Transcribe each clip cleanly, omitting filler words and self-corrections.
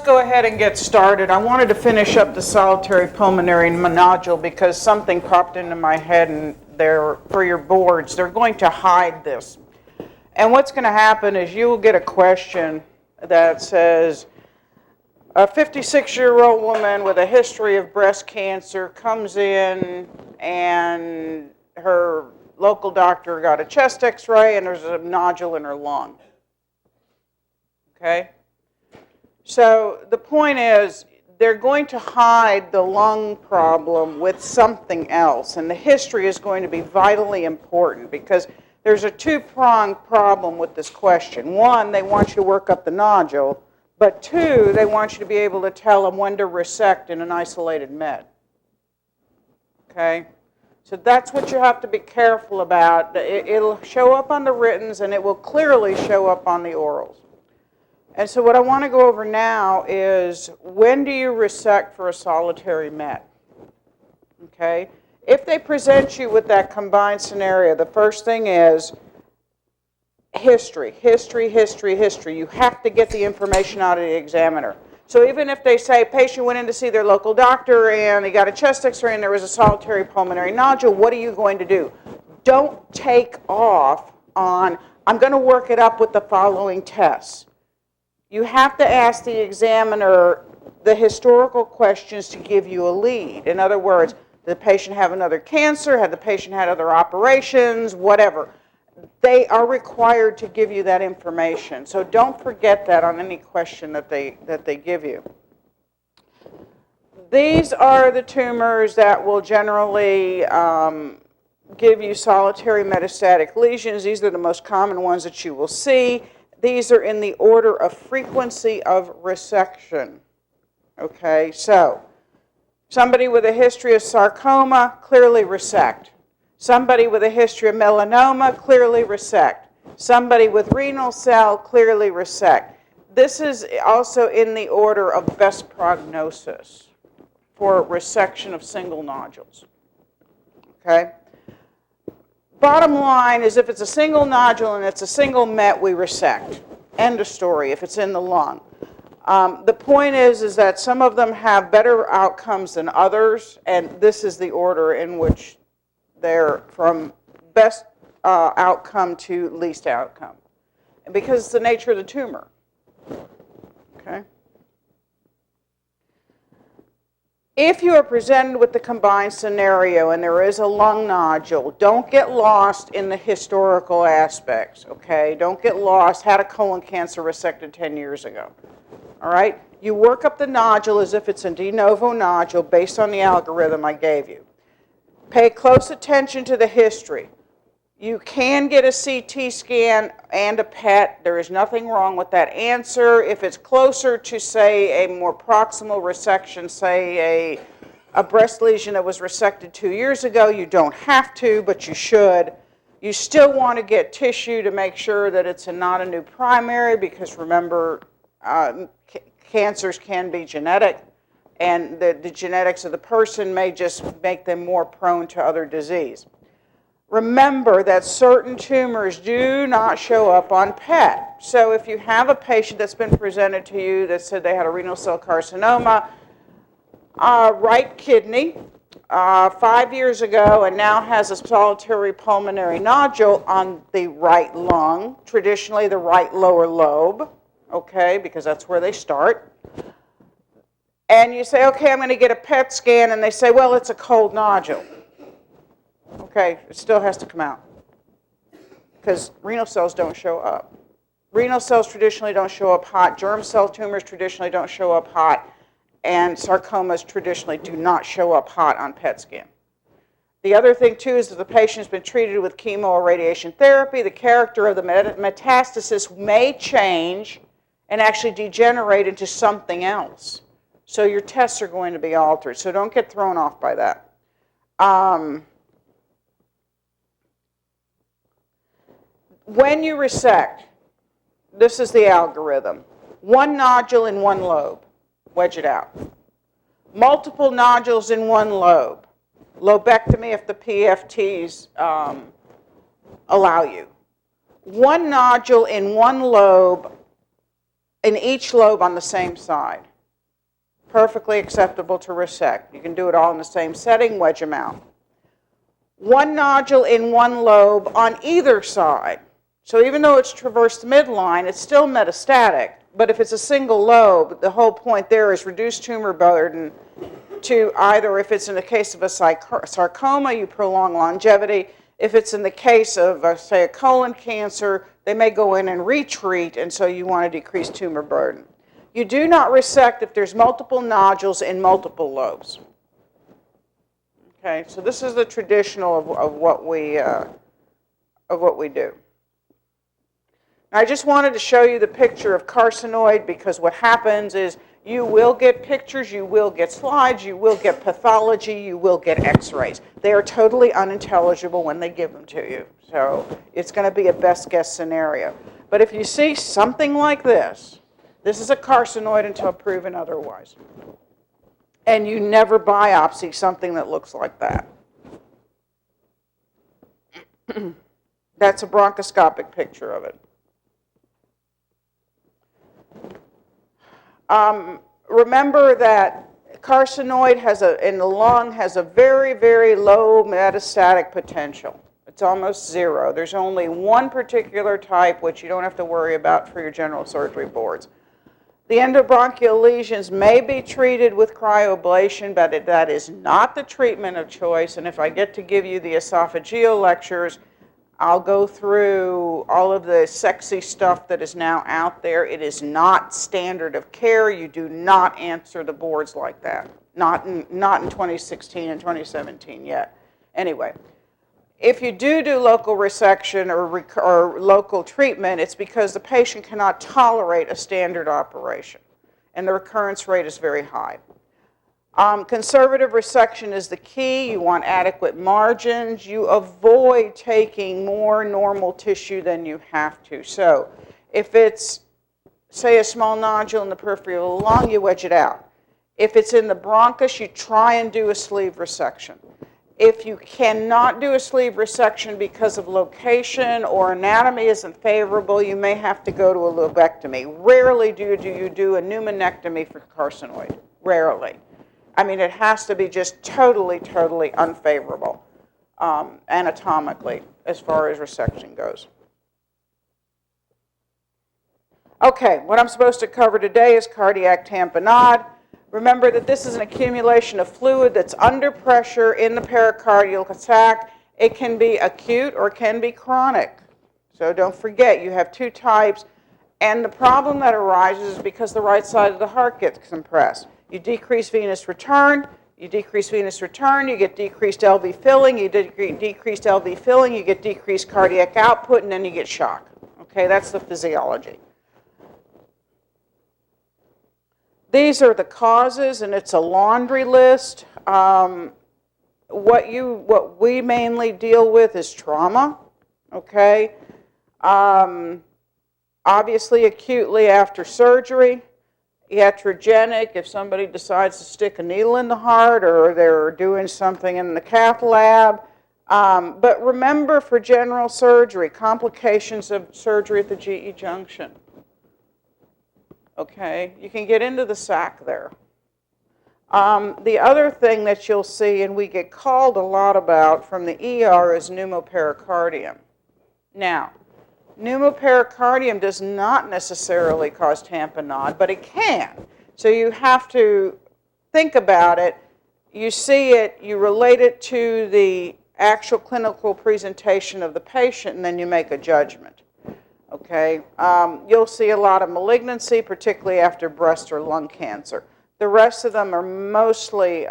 go ahead and get started. I wanted to finish up the solitary pulmonary nodule because something popped into my head, and for your boards, they're going to hide this. And what's going to happen is you will get a question that says, a 56-year-old woman with a history of breast cancer comes in and her local doctor got a chest x-ray and there's a nodule in her lung. Okay? So the point is, they're going to hide the lung problem with something else, and the history is going to be vitally important because there's a two-pronged problem with this question. One, they want you to work up the nodule, but two, they want you to be able to tell them when to resect in an isolated med. Okay? So that's what you have to be careful about. It'll show up on the writtens, and it will clearly show up on the orals. And so what I want to go over now is, when do you resect for a solitary met? Okay? If they present you with that combined scenario, the first thing is history. You have to get the information out of the examiner. So even if they say, patient went in to see their local doctor and they got a chest x-ray and there was a solitary pulmonary nodule, what are you going to do? Don't take off on, I'm going to work it up with the following tests. You have to ask the examiner the historical questions to give you a lead. In other words, did the patient have another cancer? Had the patient had other operations? Whatever. They are required to give you that information. So don't forget that on any question that they give you. These are the tumors that will generally give you solitary metastatic lesions. These are the most common ones that you will see. These are in the order of frequency of resection. Okay, so somebody with a history of sarcoma, clearly resect. Somebody with a history of melanoma, clearly resect. Somebody with renal cell, clearly resect. This is also in the order of best prognosis for resection of single nodules. Okay? Bottom line is, if it's a single nodule and it's a single met, we resect. End of story, if it's in the lung. The point is that some of them have better outcomes than others, and this is the order in which they're from best outcome to least outcome. And because it's the nature of the tumor. Okay? If you are presented with the combined scenario and there is a lung nodule, don't get lost in the historical aspects, okay? Don't get lost, had a colon cancer resected 10 years ago, all right? You work up the nodule as if it's a de novo nodule based on the algorithm I gave you. Pay close attention to the history. You can get a CT scan and a PET. There is nothing wrong with that answer. If it's closer to, say, a more proximal resection, say a breast lesion that was resected 2 years ago, you don't have to, but you should. You still want to get tissue to make sure that it's not a new primary, because remember, cancers can be genetic, and the genetics of the person may just make them more prone to other disease. Remember that certain tumors do not show up on PET. So if you have a patient that's been presented to you that said they had a renal cell carcinoma, right kidney, 5 years ago, and now has a solitary pulmonary nodule on the right lung, traditionally the right lower lobe, okay, because that's where they start. And you say, okay, I'm going to get a PET scan, and they say, well, it's a cold nodule. Okay, it still has to come out because renal cells don't show up. Renal cells traditionally don't show up hot. Germ cell tumors traditionally don't show up hot. And sarcomas traditionally do not show up hot on PET scan. The other thing, too, is that the patient has been treated with chemo or radiation therapy. The character of the metastasis may change and actually degenerate into something else. So your tests are going to be altered. So don't get thrown off by that. When you resect, this is the algorithm. One nodule in one lobe, wedge it out. Multiple nodules in one lobe. Lobectomy if the PFTs allow you. One nodule in one lobe, in each lobe on the same side. Perfectly acceptable to resect. You can do it all in the same setting, wedge them out. One nodule in one lobe on either side. So even though it's traversed midline, it's still metastatic. But if it's a single lobe, the whole point there is reduce tumor burden to either, if it's in the case of a sarcoma, you prolong longevity. If it's in the case of, say, a colon cancer, they may go in and retreat, and so you want to decrease tumor burden. You do not resect if there's multiple nodules in multiple lobes. Okay, so this is the traditional of what we do. I just wanted to show you the picture of carcinoid because what happens is you will get pictures, you will get slides, you will get pathology, you will get x-rays. They are totally unintelligible when they give them to you. So it's going to be a best guess scenario. But if you see something like this is a carcinoid until proven otherwise. And you never biopsy something that looks like that. That's a bronchoscopic picture of it. Remember that carcinoid in the lung has a very, very low metastatic potential. It's almost zero. There's only one particular type which you don't have to worry about for your general surgery boards. The endobronchial lesions may be treated with cryoablation, but that is not the treatment of choice. And if I get to give you the esophageal lectures, I'll go through all of the sexy stuff that is now out there. It is not standard of care. You do not answer the boards like that. Not in 2016 and 2017 yet. Anyway, if you do local resection or local treatment, it's because the patient cannot tolerate a standard operation, and the recurrence rate is very high. Conservative resection is the key. You want adequate margins. You avoid taking more normal tissue than you have to. So if it's, say, a small nodule in the periphery of the lung, you wedge it out. If it's in the bronchus, you try and do a sleeve resection. If you cannot do a sleeve resection because of location or anatomy isn't favorable, you may have to go to a lobectomy. Rarely do you do a pneumonectomy for carcinoid. Rarely. I mean, it has to be just totally, totally unfavorable anatomically as far as resection goes. Okay, what I'm supposed to cover today is cardiac tamponade. Remember that this is an accumulation of fluid that's under pressure in the pericardial sac. It can be acute or it can be chronic. So don't forget, you have two types. And the problem that arises is because the right side of the heart gets compressed. You decrease venous return, you get decreased LV filling, decreased LV filling, you get decreased cardiac output, and then you get shock. Okay, that's the physiology. These are the causes, and it's a laundry list. What we mainly deal with is trauma, okay? Obviously, acutely after surgery. Iatrogenic, if somebody decides to stick a needle in the heart or they're doing something in the cath lab. But remember, for general surgery, complications of surgery at the GE junction. Okay, you can get into the sac there. The other thing that you'll see, and we get called a lot about from the ER, is pneumopericardium. Now, pneumopericardium does not necessarily cause tamponade, but it can. So you have to think about it. You see it, you relate it to the actual clinical presentation of the patient, and then you make a judgment. Okay, you'll see a lot of malignancy, particularly after breast or lung cancer. The rest of them are mostly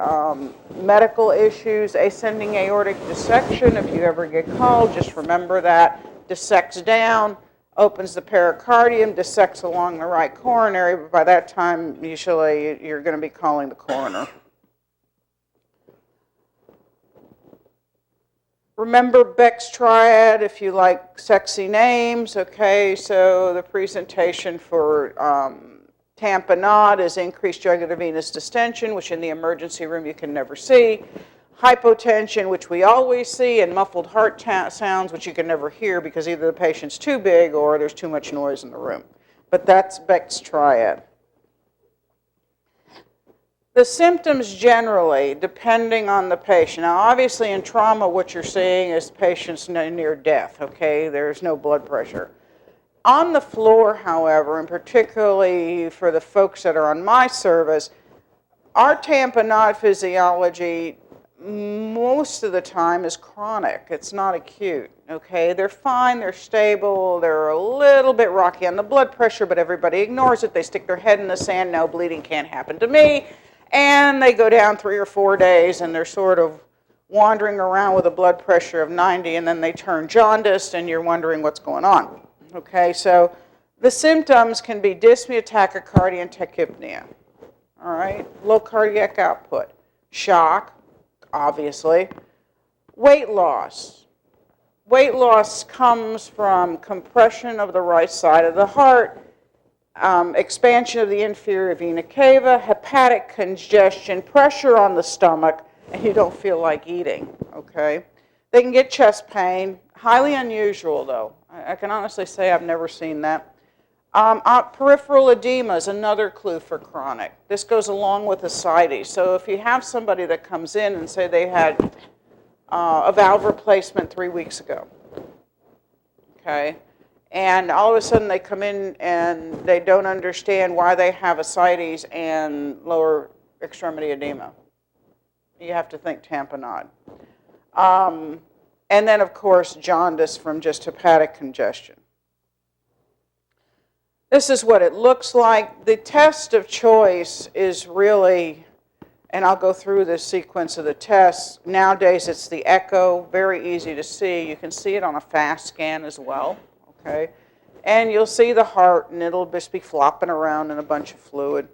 medical issues. Ascending aortic dissection, if you ever get called, just remember that. Dissects down, opens the pericardium, dissects along the right coronary, but by that time, usually you're going to be calling the coroner. Remember Becks Triad if you like sexy names. Okay, so the presentation for tamponade is increased jugular venous distension, which in the emergency room you can never see. Hypotension, which we always see, and muffled heart sounds, which you can never hear because either the patient's too big or there's too much noise in the room. But that's Becks Triad. The symptoms generally, depending on the patient. Now, obviously in trauma, what you're seeing is patients near death, okay? There's no blood pressure. On the floor, however, and particularly for the folks that are on my service, our tamponade physiology most of the time is chronic. It's not acute, okay? They're fine, they're stable, they're a little bit rocky on the blood pressure, but everybody ignores it. They stick their head in the sand, no, bleeding can't happen to me. And they go down 3 or 4 days and they're sort of wandering around with a blood pressure of 90, and then they turn jaundiced and you're wondering what's going on. Okay, so the symptoms can be dyspnea, tachycardia, and tachypnea. All right, low cardiac output, shock, obviously. Weight loss. Weight loss comes from compression of the right side of the heart, expansion of the inferior vena cava, hepatic congestion, pressure on the stomach, and you don't feel like eating, okay? They can get chest pain, highly unusual though. I can honestly say I've never seen that. Peripheral edema is another clue for chronic. This goes along with ascites. So if you have somebody that comes in and say they had a valve replacement 3 weeks ago, okay, and all of a sudden they come in and they don't understand why they have ascites and lower extremity edema, you have to think tamponade. And then, of course, jaundice from just hepatic congestion. This is what it looks like. The test of choice is really, and I'll go through the sequence of the tests. Nowadays, it's the echo, very easy to see. You can see it on a fast scan as well, okay? And you'll see the heart, and it'll just be flopping around in a bunch of fluid.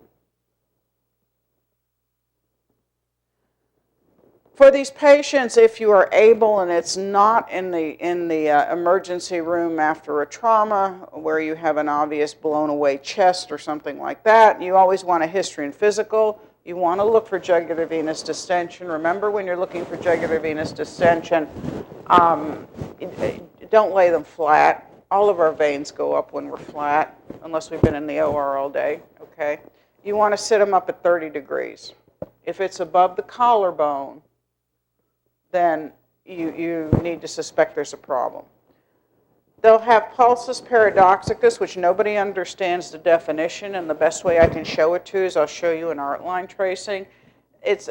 For these patients, if you are able, and it's not in the emergency room after a trauma where you have an obvious blown away chest or something like that, you always want a history and physical. You want to look for jugular venous distension. Remember, when you're looking for jugular venous distension, don't lay them flat. All of our veins go up when we're flat, unless we've been in the OR all day, okay? You want to sit them up at 30 degrees. If it's above the collarbone, then you need to suspect there's a problem. They'll have pulsus paradoxicus, which nobody understands the definition, and the best way I can show it to you is I'll show you an art line tracing. It's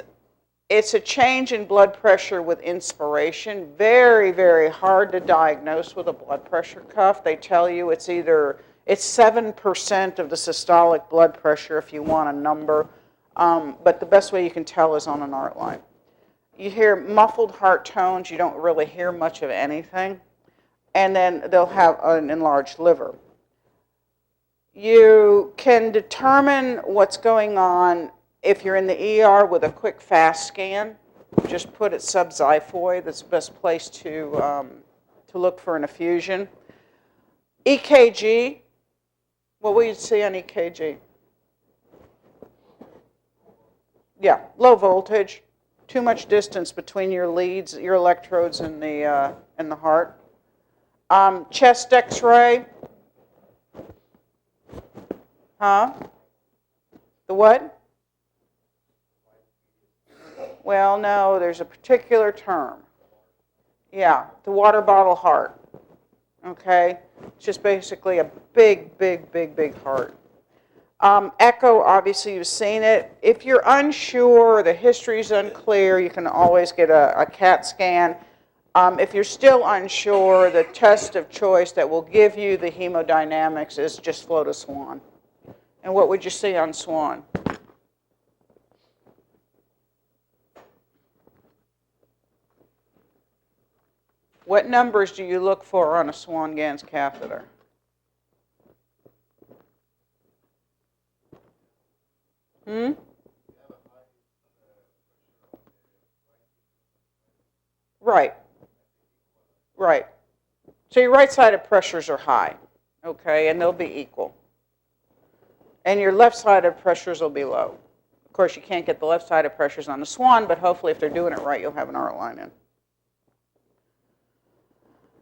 a change in blood pressure with inspiration. Very, very hard to diagnose with a blood pressure cuff. They tell you it's 7% of the systolic blood pressure if you want a number, but the best way you can tell is on an art line. You hear muffled heart tones, you don't really hear much of anything, and then they'll have an enlarged liver. You can determine what's going on if you're in the ER with a quick fast scan. Just put it subxiphoid, that's the best place to look for an effusion. EKG, what will you see on EKG? Yeah, low voltage. Too much distance between your leads, your electrodes, and the heart. Chest X-ray. Huh? The what? Well, no, there's a particular term. Yeah, the water bottle heart. Okay? It's just basically a big, big, big, big heart. Echo, obviously you've seen it. If you're unsure, the history's unclear, you can always get a CAT scan. If you're still unsure, the test of choice that will give you the hemodynamics is just float a swan. And what would you see on swan? What numbers do you look for on a Swan-Ganz catheter? Right. Right. So your right-sided pressures are high, okay, and they'll be equal. And your left-sided pressures will be low. Of course, you can't get the left-sided pressures on the Swan, but hopefully if they're doing it right, you'll have an art line in.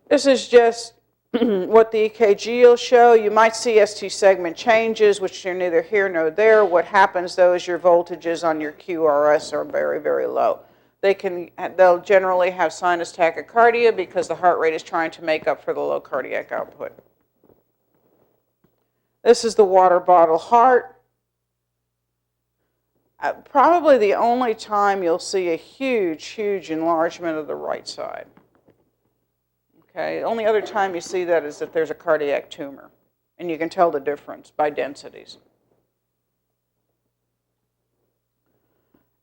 This is just What the EKG will show, you might see ST segment changes, which are neither here nor there. What happens, though, is your voltages on your QRS are very, very low. They'll generally have sinus tachycardia because the heart rate is trying to make up for the low cardiac output. This is the water bottle heart. Probably the only time you'll see a huge, huge enlargement of the right side. Okay, the only other time you see that is if there's a cardiac tumor, and you can tell the difference by densities.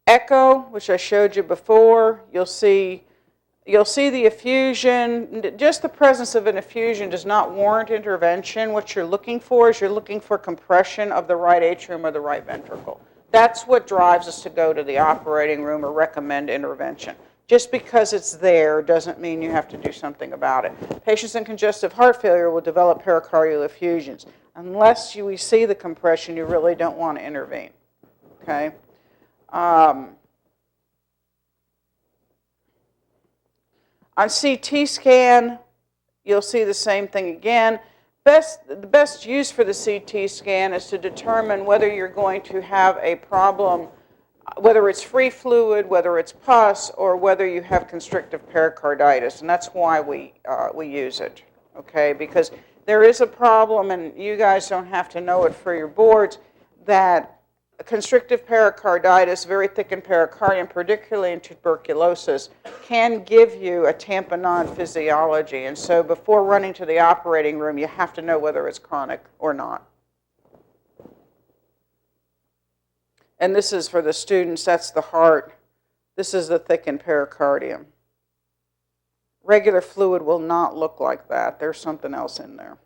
Echo, which I showed you before, you'll see the effusion. Just the presence of an effusion does not warrant intervention. What you're looking for is you're looking for compression of the right atrium or the right ventricle. That's what drives us to go to the operating room or recommend intervention. Just because it's there doesn't mean you have to do something about it. Patients in congestive heart failure will develop pericardial effusions. Unless we see the compression, you really don't want to intervene. Okay? On CT scan, you'll see the same thing again. The best use for the CT scan is to determine whether you're going to have a problem, whether it's free fluid, whether it's pus, or whether you have constrictive pericarditis, and that's why we use it, okay? Because there is a problem, and you guys don't have to know it for your boards, that constrictive pericarditis, very thickened pericardium, particularly in tuberculosis, can give you a tamponade physiology, and so before running to the operating room, you have to know whether it's chronic or not. And this is for the students, that's the heart. This is the thickened pericardium. Regular fluid will not look like that. There's something else in there.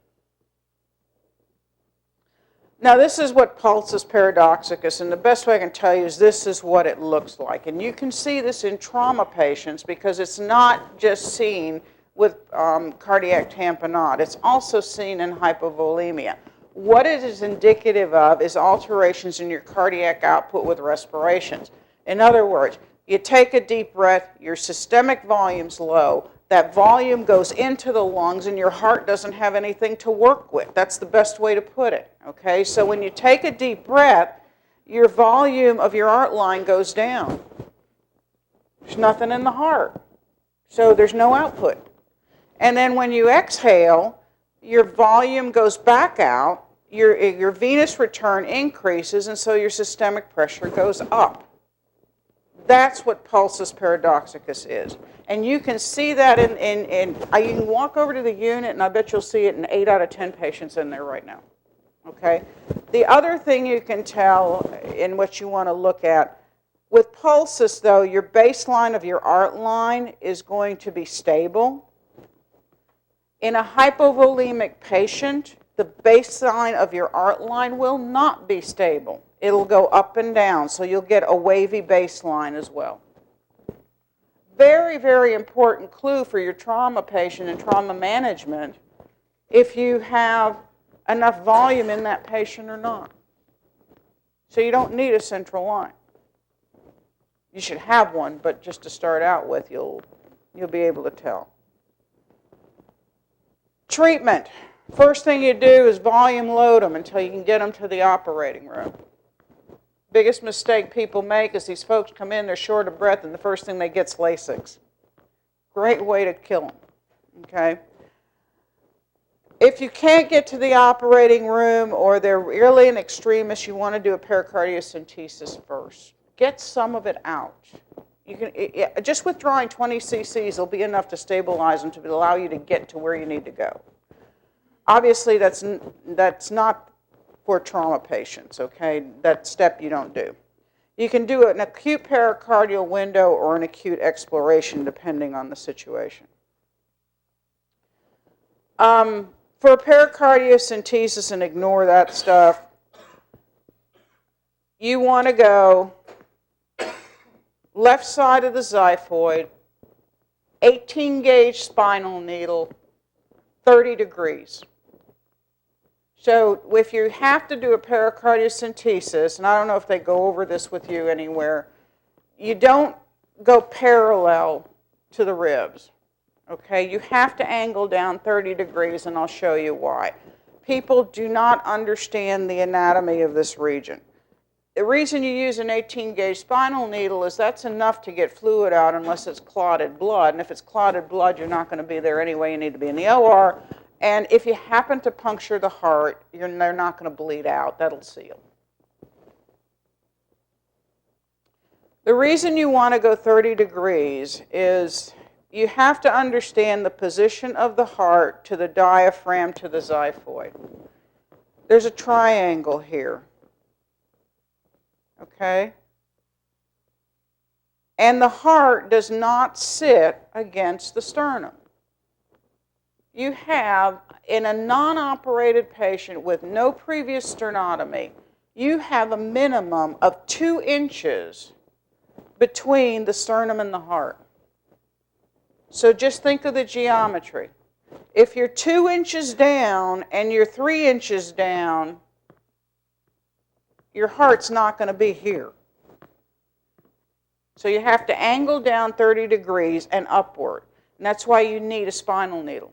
Now this is what pulsus paradoxicus, and the best way I can tell you is this is what it looks like. And you can see this in trauma patients because it's not just seen with cardiac tamponade. It's also seen in hypovolemia. What it is indicative of is alterations in your cardiac output with respirations. In other words, you take a deep breath, your systemic volume's low, that volume goes into the lungs and your heart doesn't have anything to work with. That's the best way to put it, okay? So when you take a deep breath, your volume of your heart line goes down. There's nothing in the heart, so there's no output. And then when you exhale, your volume goes back out, your venous return increases, and so your systemic pressure goes up. That's what pulsus paradoxicus is. And you can see that you can walk over to the unit, and I bet you'll see it in 8 out of 10 patients in there right now. Okay? The other thing you can tell in what you want to look at, with pulsus, though, your baseline of your art line is going to be stable. In a hypovolemic patient, the baseline of your art line will not be stable. It'll go up and down, so you'll get a wavy baseline as well. Very, very important clue for your trauma patient and trauma management if you have enough volume in that patient or not. So you don't need a central line. You should have one, but just to start out with, you'll be able to tell. Treatment. First thing you do is volume load them until you can get them to the operating room. Biggest mistake people make is these folks come in, they're short of breath, and the first thing they get is Lasix. Great way to kill them, okay? If you can't get to the operating room or they're really an extremist, you want to do a pericardiocentesis first. Get some of it out. You can, just withdrawing 20 cc's will be enough to stabilize them to allow you to get to where you need to go. Obviously, that's not for trauma patients, okay? That step you don't do. You can do an acute pericardial window or an acute exploration, depending on the situation. For a pericardiocentesis, and ignore that stuff, you want to go left side of the xiphoid, 18-gauge spinal needle, 30 degrees. So if you have to do a pericardiocentesis, and I don't know if they go over this with you anywhere, you don't go parallel to the ribs. Okay, you have to angle down 30 degrees, and I'll show you why. People do not understand the anatomy of this region. The reason you use an 18-gauge spinal needle is that's enough to get fluid out unless it's clotted blood. And if it's clotted blood, you're not going to be there anyway. You need to be in the OR. And if you happen to puncture the heart, they're not going to bleed out. That'll seal. The reason you want to go 30 degrees is you have to understand the position of the heart to the diaphragm to the xiphoid. There's a triangle here. Okay? And the heart does not sit against the sternum. You have, in a non-operated patient with no previous sternotomy, you have a minimum of 2 inches between the sternum and the heart. So just think of the geometry. If you're 2 inches down and you're 3 inches down, your heart's not going to be here. So you have to angle down 30 degrees and upward. And that's why you need a spinal needle.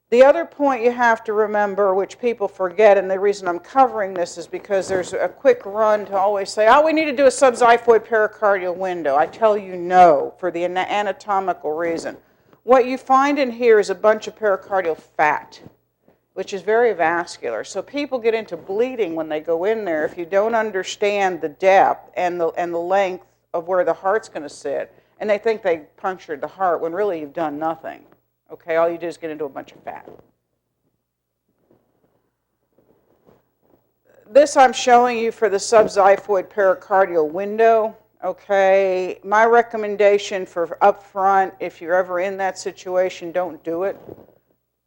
The other point you have to remember, which people forget, and the reason I'm covering this is because there's a quick run to always say, oh, we need to do a subxiphoid pericardial window. I tell you no, for the anatomical reason. What you find in here is a bunch of pericardial fat, which is very vascular. So people get into bleeding when they go in there if you don't understand the depth and the length of where the heart's going to sit. And they think they punctured the heart when really you've done nothing. Okay, all you do is get into a bunch of fat. This I'm showing you for the subxiphoid pericardial window. Okay, my recommendation for up front, if you're ever in that situation, don't do it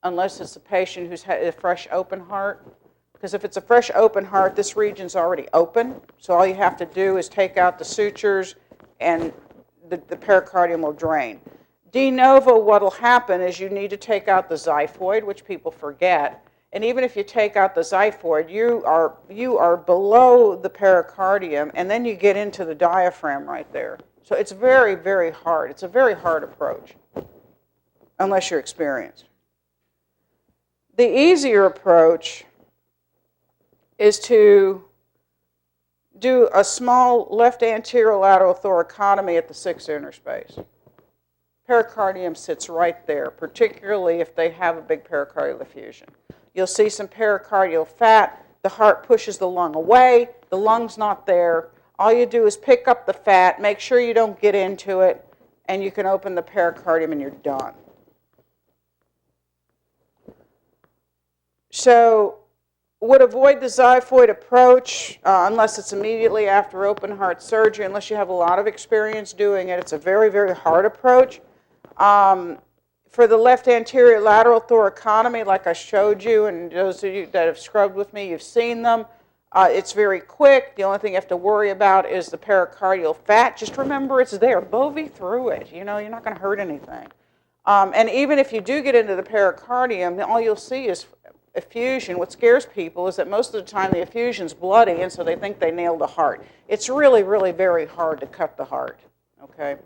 unless it's a patient who's had a fresh open heart. Because if it's a fresh open heart, this region's already open. So all you have to do is take out the sutures and the pericardium will drain. De novo, what will happen is you need to take out the xiphoid, which people forget. And even if you take out the xiphoid, you are below the pericardium, and then you get into the diaphragm right there. So it's very, very hard. It's a very hard approach, unless you're experienced. The easier approach is to do a small left anterior lateral thoracotomy at the 6th interspace. Pericardium sits right there, particularly if they have a big pericardial effusion. You'll see some pericardial fat. The heart pushes the lung away. The lung's not there. All you do is pick up the fat, make sure you don't get into it, and you can open the pericardium and you're done. So, would avoid the xiphoid approach unless it's immediately after open heart surgery, unless you have a lot of experience doing it. It's a very, very hard approach. For the left anterior lateral thoracotomy, like I showed you, and those of you that have scrubbed with me, you've seen them. It's very quick. The only thing you have to worry about is the pericardial fat. Just remember it's there. Bovie through it. You know, you're not going to hurt anything. And even if you do get into the pericardium, all you'll see is effusion. What scares people is that most of the time the effusion's bloody, and so they think they nailed the heart. It's really, really very hard to cut the heart. Okay.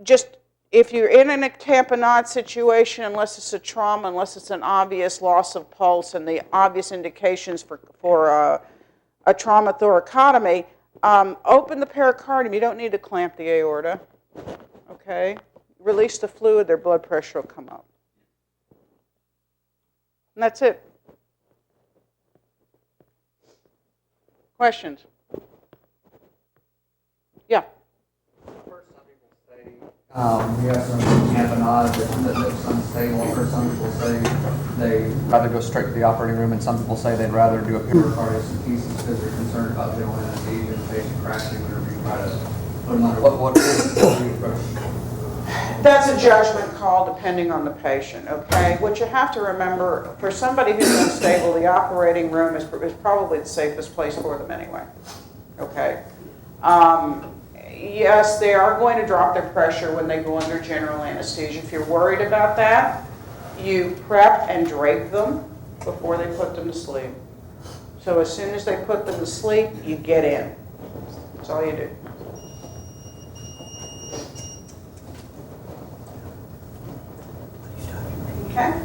Just if you're in a tamponade situation, unless it's a trauma, unless it's an obvious loss of pulse and the obvious indications for a trauma thoracotomy, open the pericardium. You don't need to clamp the aorta. Okay? Release the fluid, their blood pressure will come up. And that's it. Questions? Yeah. We have some tamponade that's unstable. Or some people say they rather go straight to the operating room, and some people say they'd rather do a pericardial centesis because they're concerned about general anesthesia and the patient crashing whenever you try to put them under. What is the approach? That's a judgment call depending on the patient, okay? What you have to remember, for somebody who's unstable, the operating room is probably the safest place for them anyway, okay? Yes, they are going to drop their pressure when they go under general anesthesia. If you're worried about that, you prep and drape them before they put them to sleep. So as soon as they put them to sleep, you get in. That's all you do. Okay?